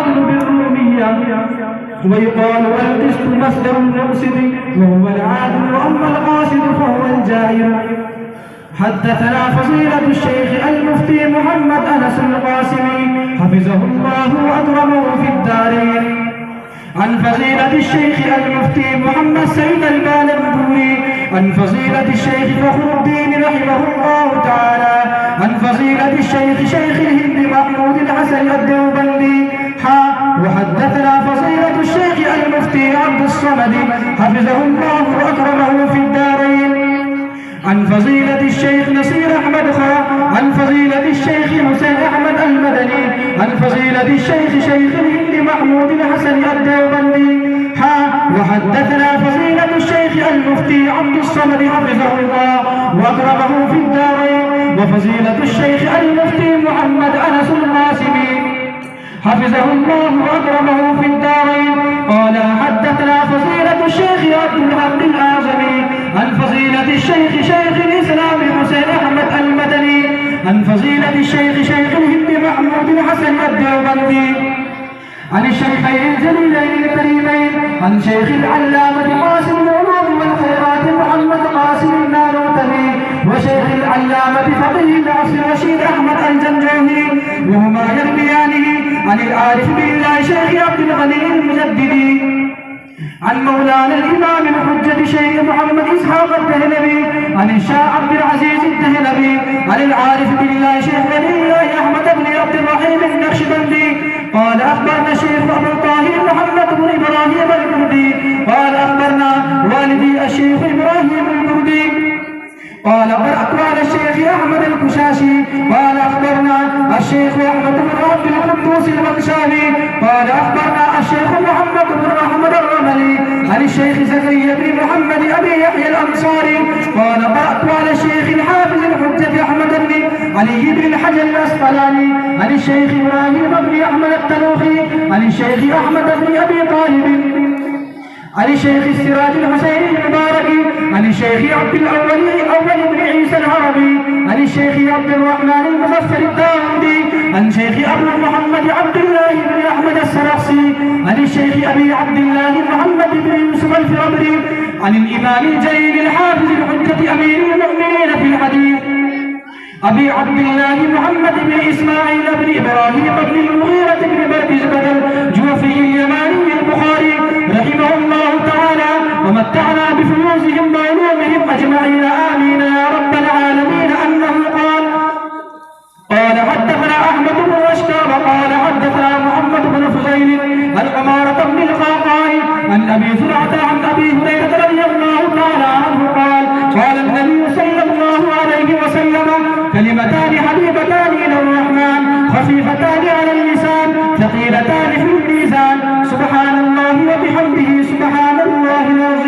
والقتل بالرومية. ويقال القسط مصدر المقسط وهو العادل، وأما القاصد فهو الجائر. حدثنا فضيلة الشيخ المفتي محمد أنس القاسمي حفظه الله وأكرمه في الدارين، عن فضيلة الشيخ المفتي محمد سيد البالغوري، عن فضيلة الشيخ فخر الدين رحمه الله تعالى، عن فضيلة الشيخ شيخ الهند محمود الحسن الدوبندي. وحدثنا فضيلة الشيخ المفتي عبد الصمد حفظه الله وأكرمه في الدارين، عن فضيلة الشيخ نصير أحمد عن فضيلة الشيخ حسين أحمد المدني، عن فضيلة الشيخ شيخ الهند محمود الحسن الدوبندي. وحدثنا فضيلة الشيخ المفتي عبد الصمد حفظه الله وأكرمه في الدارين، وفضيلة الشيخ المفتي محمد أنس القاسمي حفظه الله وأكرمه في الدارين. قال حدثنا فضيلة الشيخ عبد الحق الأعظمي، عن فضيلة الشيخ شيخ الإسلام حسين أحمد المدني، عن فضيلة الشيخ شيخ الهند محمود الحسن الدوبندي، عن الشيخين الجليلين الكريمين، عن شيخ العلامة قاسم العلوم والخيرات محمد قاسم النانوتبي، وشيخ العلامة فقيه العصر رشيد أحمد الجنجوهي، وهما يرويانه عن العارف بالله شيخ عبد الغني المجددي، عن مولانا الإمام الحجة شيخ محمد إسحاق الدهلبي، عن الشاه عبد العزيز الدهلبي، عن العارف بالله شيخ ولي الله أحمد بن عبد الرحيم النقشبندي. قال أخبرنا شيخ أبو طاهر محمد بن إبراهيم الكردي قال أخبرنا والدي الشيخ إبراهيم الكردي قال قرأت على الشيخ أحمد الكشاشي قال أخبرنا الشيخ أحمد بن عبد القدوس المكشافي قال أخبرنا الشيخ محمد بن أحمد الرملي، عن الشيخ زكريا بن محمد أبي يحيى الأنصاري قال قرأت على الشيخ الحافظ الحجة أحمد بن علي بن الحجر الأسقلاني، عن الشيخ إبراهيم بن أحمد التنوخي، عن الشيخ أحمد بن أبي طالب، عن الشيخ السراج الحسين المباركي، عن الشيخ عبد الأول بن عيسى العربي، عن الشيخ عبد الرحمن المظفر الداودي، عن شيخ أبو محمد عبد الله بن أحمد السرخسي، عن الشيخ أبي عبد الله محمد بن يوسف الفربري، عن الإمام الجليل الحافظ الحجة أمير المؤمنين في الحديث أبي عبد الله محمد بن إسماعيل بن إبراهيم بن المغيرة بن بردزبة الجوفي اليماني البخاري رحمه الله تعالى، ومتعنا بفيوزهم وعلومهم أجمعين آمين يا رب العالمين، أنه قال حدثنا أحمد بن رشد وقال حدثنا محمد بن فضيل الأمارة بن القعقاع عن أبي زرعة عن أبي هريرة رضي الله تعالى عنه قال النبي صلى الله عليه وسلم كلمتان حبيبتان إلى الرحمن خفيفتان على اللسان ثقيلتان في الميزان، سبحان الله وبحمده سبحان الله العظيم.